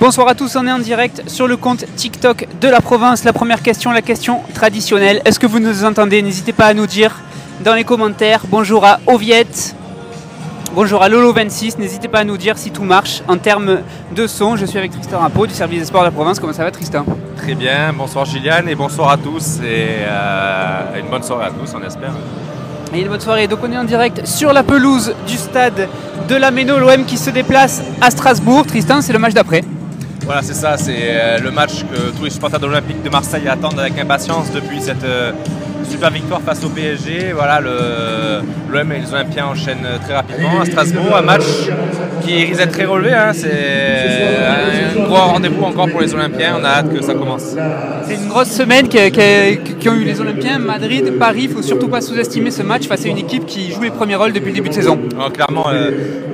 Bonsoir à tous, on est en direct sur le compte TikTok de la province. La première question, la question traditionnelle. Est-ce que vous nous entendez? N'hésitez pas à nous dire dans les commentaires. Bonjour à Oviette, bonjour à Lolo26. N'hésitez pas à nous dire si tout marche en termes de son. Je suis avec Tristan Rappeau du service des sports de la province. Comment ça va, Tristan? Très bien, bonsoir Gilliane et bonsoir à tous. Et une bonne soirée à tous, on espère. Et une bonne soirée. Donc on est en direct sur la pelouse du stade de la Méno, l'OM qui se déplace à Strasbourg. Tristan, c'est le match d'après. Voilà, c'est ça, c'est le match que tous les supporters de l'Olympique de Marseille attendent avec impatience depuis cette super victoire face au PSG. Voilà, l'OM et les Olympiens enchaînent très rapidement à Strasbourg, un match qui risque d'être très relevé. Hein. C'est un gros rendez-vous encore pour les Olympiens, on a hâte que ça commence. C'est une grosse semaine qu'ont eu les Olympiens, Madrid, Paris. Il ne faut surtout pas sous-estimer ce match face à une équipe qui joue les premiers rôles depuis le début de saison. Alors, clairement,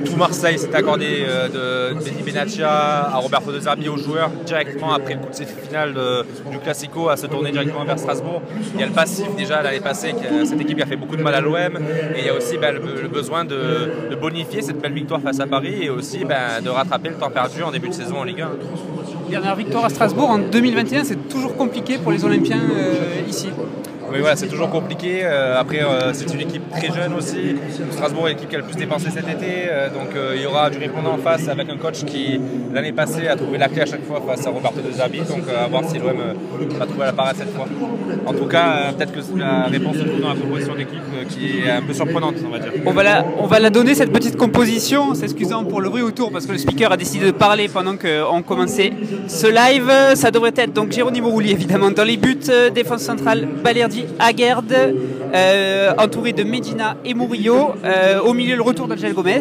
tout Marseille s'est accordé de Benny Benatia à Roberto De Zerbi aux joueurs directement après le coup de finale du Classico à se tourner directement vers Strasbourg. Il y a le passif déjà l'année passée, cette équipe qui a fait beaucoup de mal à l'OM, et il y a aussi le besoin de bonifier cette belle victoire face à Paris et aussi de rattraper le temps perdu en début de saison en Ligue 1. Dernière victoire à Strasbourg en 2021, c'est toujours compliqué pour les Olympiens ici. Oui, voilà, c'est toujours compliqué. Après, c'est une équipe très jeune aussi. Strasbourg est l'équipe qui a le plus dépensé cet été. Donc, il y aura du répondant en face avec un coach qui, l'année passée, a trouvé la clé à chaque fois face à Roberto De Zerbi. Donc, à voir si l'OM va trouver la parade cette fois. En tout cas, peut-être que la réponse se trouve dans la composition d'équipe qui est un peu surprenante, on va dire. On va la donner, cette petite composition, s'excusant pour le bruit autour parce que le speaker a décidé de parler pendant qu'on commençait ce live. Ça devrait être donc Geronimo Rulli, évidemment, dans les buts. Défense centrale, Balerdi, Aguerd, entouré de Medina et Murillo. Au milieu, le retour d'Angel Gomez,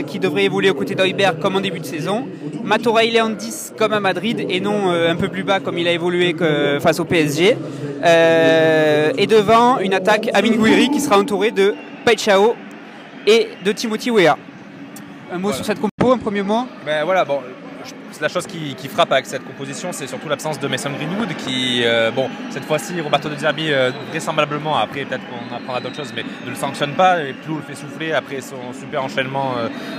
qui devrait évoluer aux côtés d'Hojbjerg comme en début de saison. Matora, il est en 10 comme à Madrid et non un peu plus bas comme il a évolué face au PSG. Et devant, une attaque Amine Gouiri qui sera entourée de Paixão et de Timothy Weah. Un mot sur cette compo, un premier mot? Voilà, bon. La chose qui frappe avec cette composition, c'est surtout l'absence de Mason Greenwood qui, cette fois-ci, Roberto De Zerbi, vraisemblablement, après peut-être qu'on apprendra d'autres choses, mais ne le sanctionne pas et plus le fait souffler après son super enchaînement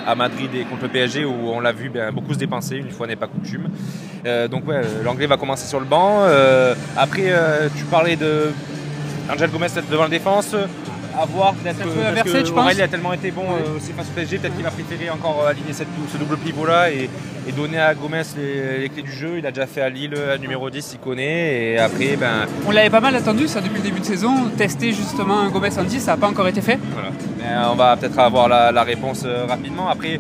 à Madrid et contre le PSG où on l'a vu beaucoup se dépenser, une fois n'est pas coutume. Donc ouais, l'anglais va commencer sur le banc. Après, tu parlais de Angel Gomez devant la défense. À voir, peut-être que Aurel a tellement été bon aussi face au PSG, peut-être qu'il va préférer encore aligner ce double pivot là et donner à Gomez les clés du jeu. Il a déjà fait à Lille numéro 10, il connaît, et après on l'avait pas mal attendu ça depuis le début de saison, tester justement un Gomez en 10, ça n'a pas encore été fait. Voilà. Mais on va peut-être avoir la réponse rapidement. Après,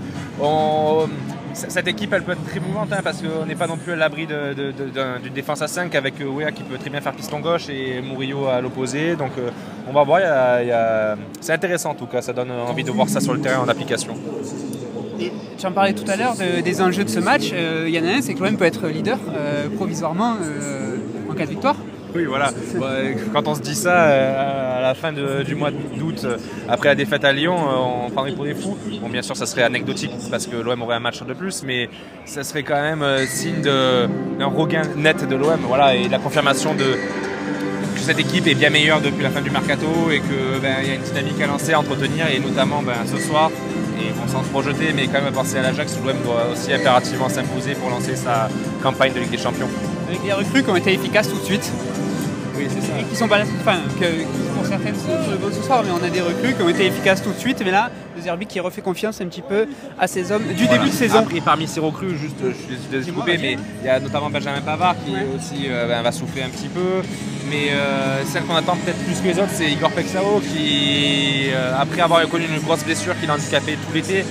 cette équipe elle peut être très mouvante parce qu'on n'est pas non plus à l'abri d'une défense à 5 avec Weah qui peut très bien faire piston gauche et Murillo à l'opposé. Donc on va voir, c'est intéressant en tout cas, ça donne envie de voir ça sur le terrain en application. Et tu en parlais tout à l'heure des enjeux de ce match, il y en a un, c'est que l'OM peut être leader provisoirement en cas de victoire. Oui, voilà. Quand on se dit ça à la fin du mois d'août, après la défaite à Lyon, on prendrait pour des fous. Bon, bien sûr, ça serait anecdotique parce que l'OM aurait un match de plus, mais ça serait quand même signe d'un regain net de l'OM. Voilà, et la confirmation que cette équipe est bien meilleure depuis la fin du mercato et qu'il y a une dynamique à lancer, à entretenir, et notamment ce soir. Et bon, sans se projeter, mais quand même à penser à l'Ajax, l'OM doit aussi impérativement s'imposer pour lancer sa campagne de Ligue des Champions. Avec des recrues qui ont été efficaces tout de suite. Oui, c'est ça. Et qui sont pas là, pour certaines sur le banc ce soir, mais on a des recrues qui ont été efficaces tout de suite. Mais là, De Zerbi qui refait confiance un petit peu à ses hommes du début de saison. Après, parmi ces recrues, juste, je suis découpé, mais il y a notamment Benjamin Pavard qui aussi va souffler un petit peu. Mais celle qu'on attend peut-être plus que les autres, c'est Igor Paixão qui, après avoir connu une grosse blessure qui l'a handicapé tout l'été,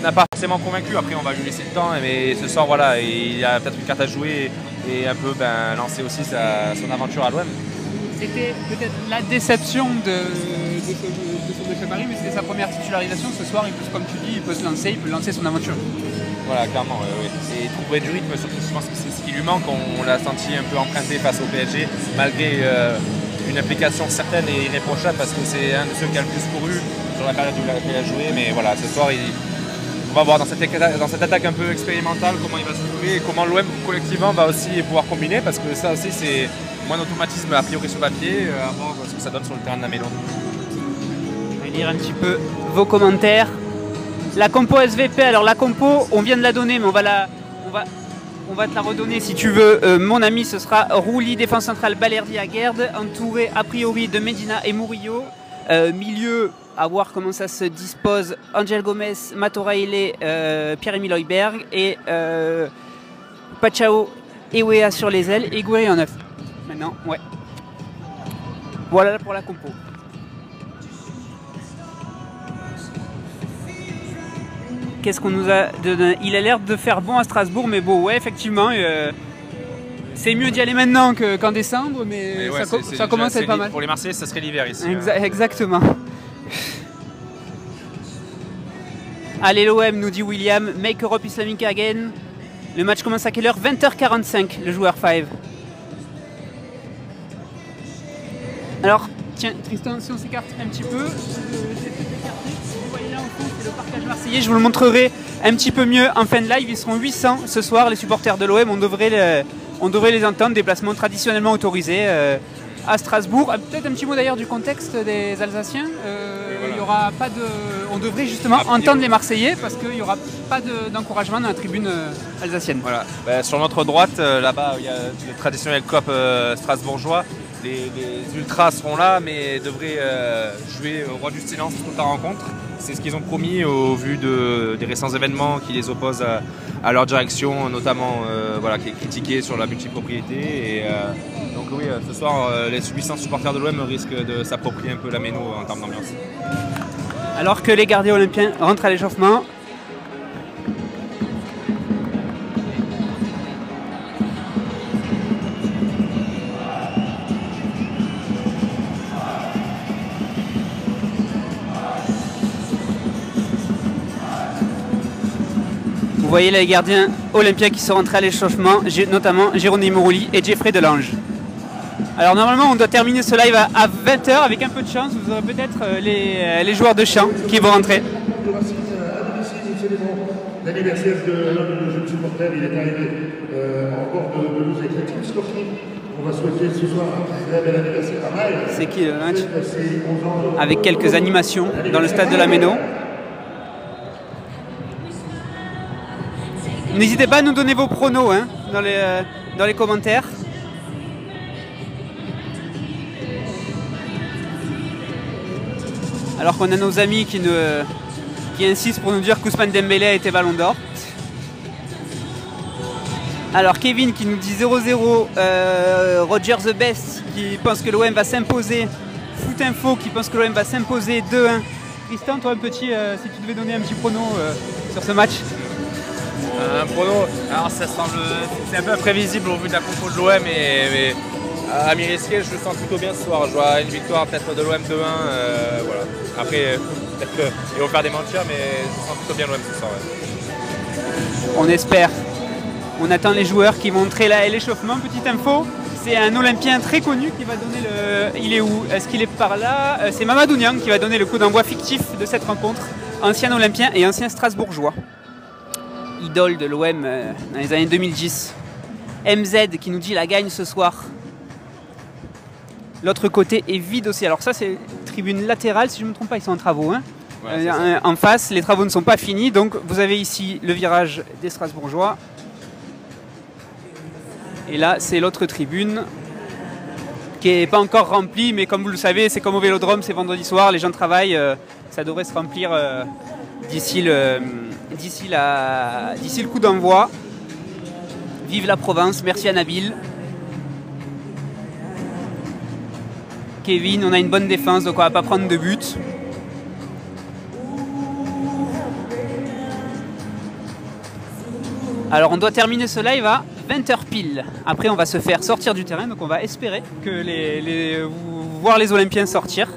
n'a pas forcément convaincu. Après, on va lui laisser le temps, mais ce soir, voilà, il a peut-être une carte à jouer et un peu lancer aussi son aventure à l'OM. C'était peut-être la déception de son déchet Paris, mais c'était sa première titularisation. Ce soir, comme tu dis, il peut se lancer, il peut lancer son aventure. Voilà, clairement, oui. Et trouver du rythme, surtout, je pense que c'est ce qui lui manque. On l'a senti un peu emprunté face au PSG, malgré une application certaine et irréprochable, parce que c'est un de ceux qui a le plus couru sur la période où il a joué. Mais voilà, ce soir, on va voir dans cette attaque un peu expérimentale comment il va se trouver et comment l'OM collectivement va aussi pouvoir combiner, parce que ça aussi c'est moins d'automatisme a priori sur papier, à voir ce que ça donne sur le terrain de la Méno. Je vais lire un petit peu vos commentaires. La compo SVP, alors la compo on vient de la donner mais on va on va te la redonner si tu veux. Mon ami, ce sera Rouli, défense centrale, Balerdi à Guerde, entouré a priori de Medina et Murillo. Milieu, à voir comment ça se dispose, Angel Gomez, Matoraile, Pierre-Emile Heuberg et Pachao et Wea sur les ailes et Gouiri en neuf. Maintenant, ouais. Voilà pour la compo. Qu'est-ce qu'on nous a donné? Il a l'air de faire bon à Strasbourg, mais bon, ouais, effectivement, c'est mieux d'y aller maintenant qu'en décembre, mais ouais, ça commence à être pas mal. Pour les Marseillais, ça serait l'hiver ici. Exactement. Allez, l'OM, nous dit William, make Europe Islamique again. Le match commence à quelle heure? 20h45, le joueur 5. Alors, tiens, Tristan, si on s'écarte un petit peu, vous voyez là en fond, c'est le parcage marseillais. Je vous le montrerai un petit peu mieux en fin de live. Ils seront 800 ce soir, les supporters de l'OM. On devrait les entendre. Déplacement traditionnellement autorisé à Strasbourg. Peut-être un petit mot d'ailleurs du contexte des Alsaciens. Il y aura pas de... On devrait justement entendre les Marseillais parce qu'il n'y aura pas d'encouragement dans la tribune alsacienne. Voilà. Sur notre droite, là-bas, il y a le traditionnel COP strasbourgeois. Les ultras seront là, mais devraient jouer au roi du silence toute la rencontre. C'est ce qu'ils ont promis au vu des récents événements qui les opposent à leur direction, notamment qui est critiquée sur la multipropriété. Et, donc oui, ce soir, les 800 supporters de l'OM risquent de s'approprier un peu la méno en termes d'ambiance. Alors que les gardiens olympiens rentrent à l'échauffement. Vous voyez les gardiens olympiens qui sont rentrés à l'échauffement, notamment Jérôme Moroli et Jeffrey Delange. Alors normalement on doit terminer ce live à 20h, avec un peu de chance, vous aurez peut-être les joueurs de chant qui vont rentrer. L'anniversaire de l'un de nos jeunes supporters, il est arrivé en bord de nous avec l'équipe sportive. On va souhaiter ce soir un très bel anniversaire à Maël. C'est qui le match? Avec quelques animations dans le stade de la Méno. N'hésitez pas à nous donner vos pronos dans les commentaires. Alors qu'on a nos amis qui insistent pour nous dire qu'Ousmane Dembélé a été Ballon d'Or. Alors Kevin qui nous dit 0-0, Roger the Best qui pense que l'OM va s'imposer, Foot Info qui pense que l'OM va s'imposer 2-1. Tristan, toi un petit, si tu devais donner un petit prono sur ce match. Un prono, alors ça semble, c'est un peu imprévisible au vu de la compo de l'OM, mais à mi-risqué, je le sens plutôt bien ce soir. Je vois une victoire peut-être de l'OM 2-1, voilà. Après, peut-être qu'ils vont faire des mentirs, mais je sens plutôt bien l'OM ce soir. Ouais. On espère. On attend les joueurs qui vont entrer là. Et l'échauffement, petite info, c'est un Olympien très connu qui va donner le... Il est où? Est-ce qu'il est par là? C'est Mamadou Niang qui va donner le coup d'envoi fictif de cette rencontre. Ancien Olympien et ancien Strasbourgeois. Idole de l'OM dans les années 2010. MZ qui nous dit la gagne ce soir. L'autre côté est vide aussi. Alors ça c'est tribune latérale, si je ne me trompe pas, ils sont en travaux. Hein. Ouais, en face, les travaux ne sont pas finis. Donc vous avez ici le virage des Strasbourgeois. Et là c'est l'autre tribune qui n'est pas encore remplie. Mais comme vous le savez, c'est comme au Vélodrome, c'est vendredi soir, les gens travaillent. Ça devrait se remplir d'ici le coup d'envoi. Vive la Provence, merci à Nabil. Kevin, on a une bonne défense, donc on ne va pas prendre de but. Alors on doit terminer ce live à 20h pile. Après on va se faire sortir du terrain, donc on va espérer que voir les Olympiens sortir.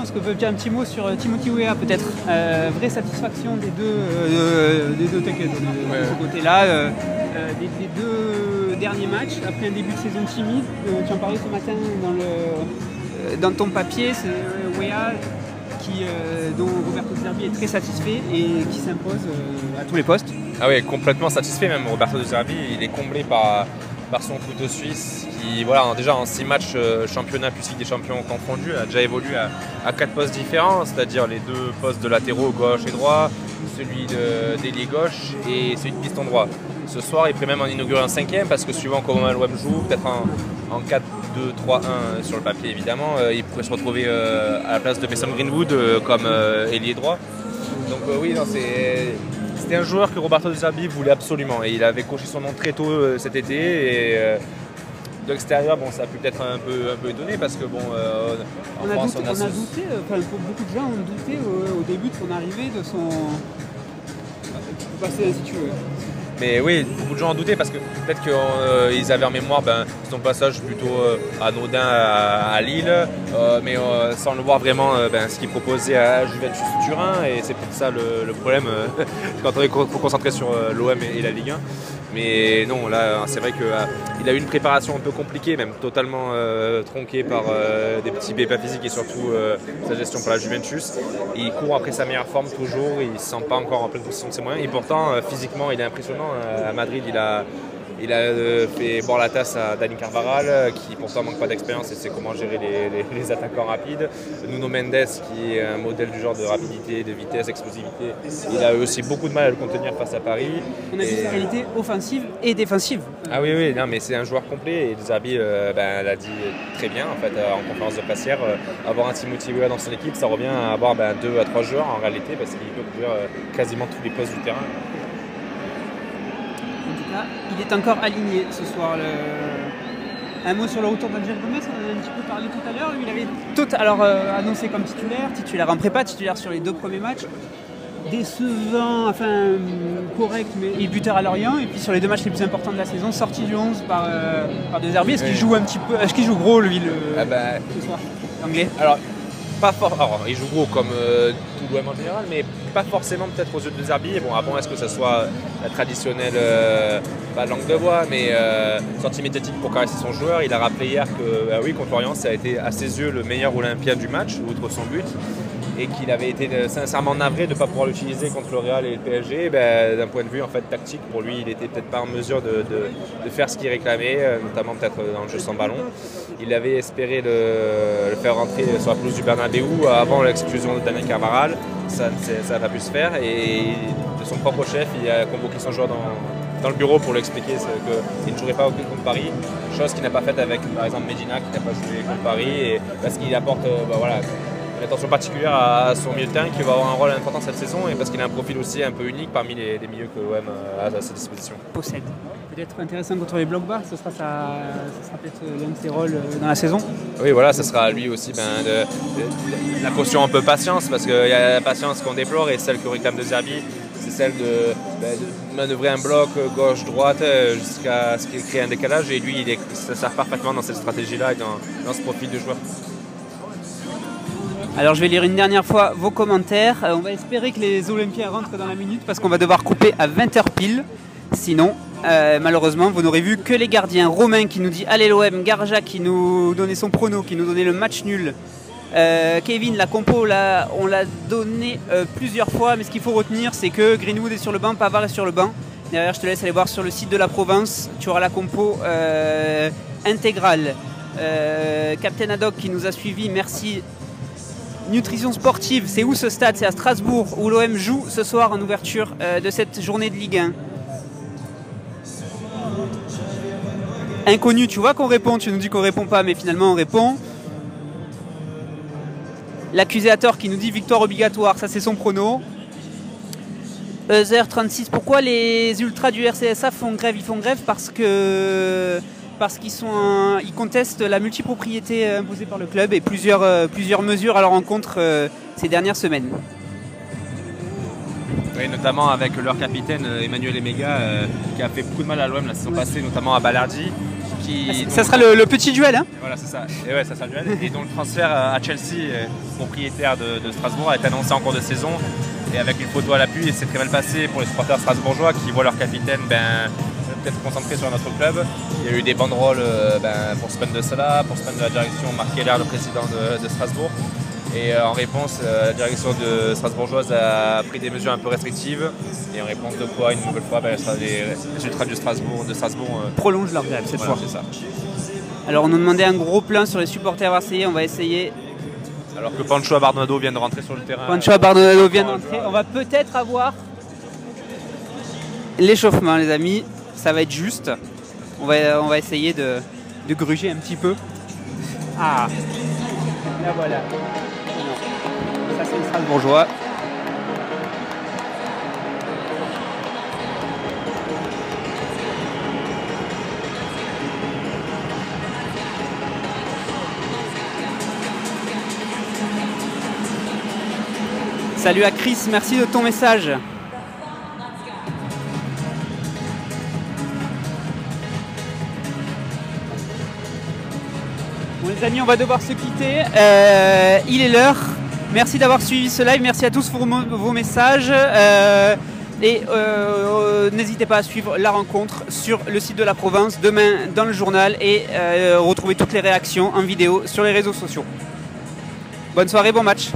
Est-ce que vous pouvez dire un petit mot sur Timothy Weah peut-être? Vraie satisfaction des deux t'inquiète, de ce côté-là, des deux derniers matchs, après un début de saison timide. Tu en parlais ce matin dans ton papier, c'est Weah dont Roberto De Zerbi est très satisfait et qui s'impose à tous les postes. Ah oui, complètement satisfait même. Roberto De Zerbi, il est comblé par son couteau suisse qui, voilà, déjà en 6 matchs championnat plus Ligue des Champions confondus, a déjà évolué à 4 postes différents, c'est-à-dire les 2 postes de latéraux gauche et droit, celui d'ailier gauche et celui de piston droit. Ce soir, il pourrait même en inaugurer un 5e parce que suivant comment l'OM joue, peut-être en 4-2-3-1 sur le papier évidemment, il pourrait se retrouver à la place de Mason Greenwood comme ailier droit. Donc oui, non, c'était un joueur que Roberto De Zerbi voulait absolument et il avait coché son nom très tôt cet été et de l'extérieur, bon, ça a pu peut-être un peu étonné parce que bon, en France on a douté, beaucoup de gens ont douté au début de son arrivée, de son... Tu peux passer si tu veux. Mais oui, beaucoup de gens en doutaient parce que peut-être qu'ils avaient en mémoire son passage plutôt anodin à Lille, mais sans le voir vraiment ce qu'il proposait à Juventus Turin. Et c'est peut-être ça le problème quand on est concentré sur l'OM et la Ligue 1. Mais non, là, c'est vrai qu'il a eu une préparation un peu compliquée, même totalement tronquée par des petits pépins physiques et surtout sa gestion par la Juventus. Il court après sa meilleure forme toujours, il ne se sent pas encore en pleine possession de ses moyens. Et pourtant, physiquement, il est impressionnant. À Madrid, il a fait boire la tasse à Dani Carvajal, qui pourtant manque pas d'expérience et sait comment gérer les attaquants rapides. Nuno Mendes, qui est un modèle du genre de rapidité, de vitesse, d'explosivité. Il a aussi beaucoup de mal à le contenir face à Paris. On a vu ses qualités offensives et défensives. Ah oui, non, mais c'est un joueur complet et De Zerbi l'a dit très bien en fait en conférence de presse hier. Avoir un Timothy Weah dans son équipe, ça revient à avoir 2 à 3 joueurs en réalité parce qu'il peut couvrir quasiment tous les postes du terrain. Il est encore aligné ce soir. Un mot sur le retour d'Angel Gomez, on en a un petit peu parlé tout à l'heure. Il avait annoncé comme titulaire en prépa, titulaire sur les 2 premiers matchs. Décevant, correct, mais il buteur à Lorient. Et puis sur les 2 matchs les plus importants de la saison, sorti du 11 par De Zerbi. Est-ce qu'il joue un petit peu, est-ce qu'il joue gros lui ce soir, l'anglais? Alors, il joue gros comme tout l'OM en général, mais pas forcément peut-être aux yeux de De Zerbi. Bon, avant, est-ce que ça soit la traditionnelle pas langue de bois, mais sortie médiatique pour caresser son joueur. Il a rappelé hier que oui, contre Lorient, ça a été à ses yeux le meilleur Olympien du match, outre son but, et qu'il avait été sincèrement navré de ne pas pouvoir l'utiliser contre le Real et le PSG. D'un point de vue en fait tactique, pour lui, il n'était peut-être pas en mesure de faire ce qu'il réclamait, notamment peut-être dans le jeu sans ballon. Il avait espéré le faire rentrer sur la pelouse du Bernabéu avant l'exclusion de Dani Carvajal. Ça n'a pas pu se faire et de son propre chef, il a convoqué son joueur dans le bureau pour lui expliquer qu'il ne jouerait pas contre Paris, chose qu'il n'a pas faite avec par exemple Medina qui n'a pas joué contre Paris, et parce qu'il apporte une attention particulière à son milieu de terrain qui va avoir un rôle important cette saison et parce qu'il a un profil aussi un peu unique parmi les milieux que l'OM a à sa disposition. Possède. Peut-être intéressant contre les blocs bas, ce sera peut-être l'un de ses rôles dans la saison. Oui, voilà, ça sera à lui aussi la caution un peu patience, parce qu'il y a la patience qu'on déplore et celle que réclame De Zerbi, c'est celle de manœuvrer un bloc gauche-droite jusqu'à ce qu'il crée un décalage, et lui, ça sert parfaitement dans cette stratégie-là et dans ce profil de joueur. Alors je vais lire une dernière fois vos commentaires. On va espérer que les Olympiens rentrent dans la minute parce qu'on va devoir couper à 20h pile. Sinon, malheureusement, vous n'aurez vu que les gardiens. Romain qui nous dit allez l'OM, Garja qui nous donnait son prono, qui nous donnait le match nul. Kevin, la compo, on l'a donné plusieurs fois, mais ce qu'il faut retenir, c'est que Greenwood est sur le banc, Pavard est sur le banc. Derrière, je te laisse aller voir sur le site de la Provence. Tu auras la compo intégrale. Captain Haddock qui nous a suivis, merci. Nutrition sportive, c'est où ce stade? C'est à Strasbourg où l'OM joue ce soir en ouverture de cette journée de Ligue 1. Inconnu, tu vois qu'on répond, tu nous dis qu'on répond pas, mais finalement on répond. L'accusateur qui nous dit victoire obligatoire, ça c'est son prono. Ezer36, pourquoi les ultras du RCSA font grève? Ils font grève parce qu'ils contestent la multipropriété imposée par le club et plusieurs mesures à leur encontre ces dernières semaines. Oui, notamment avec leur capitaine Emmanuel Emega qui a fait beaucoup de mal à l'OM la saison passée, notamment à Balerdi. Ça sera le petit duel, hein? Voilà, c'est ça. Et ouais, ça sera le duel. Et dont le transfert à Chelsea, propriétaire de Strasbourg, a été annoncé en cours de saison. Et avec une photo à l'appui, et c'est très mal passé pour les supporters strasbourgeois qui voient leur capitaine peut-être concentré sur notre club. Il y a eu des banderoles pour Spen de Salah, pour Spen de la direction, Marc Keller, le président de Strasbourg. Et en réponse, la direction de strasbourgeoise a pris des mesures un peu restrictives. Et en réponse de quoi, une nouvelle fois, les ultras de Strasbourg prolongent leur grève cette fois. C'est ça. Alors on nous demandait un gros plein sur les supporters marseillais, on va essayer. Alors que Pancho Abardonado vient de rentrer sur le terrain. Pancho Abardonado vient d'entrer. On va peut-être avoir l'échauffement, les amis. Ça va être juste. On va essayer de gruger un petit peu. Ah, là voilà. Non. Ça c'est le Strasbourgeois. Salut à Chris, merci de ton message. Bon les amis, on va devoir se quitter. Il est l'heure. Merci d'avoir suivi ce live. Merci à tous pour vos messages. N'hésitez pas à suivre la rencontre sur le site de la province, demain dans le journal et retrouver toutes les réactions en vidéo sur les réseaux sociaux. Bonne soirée, bon match.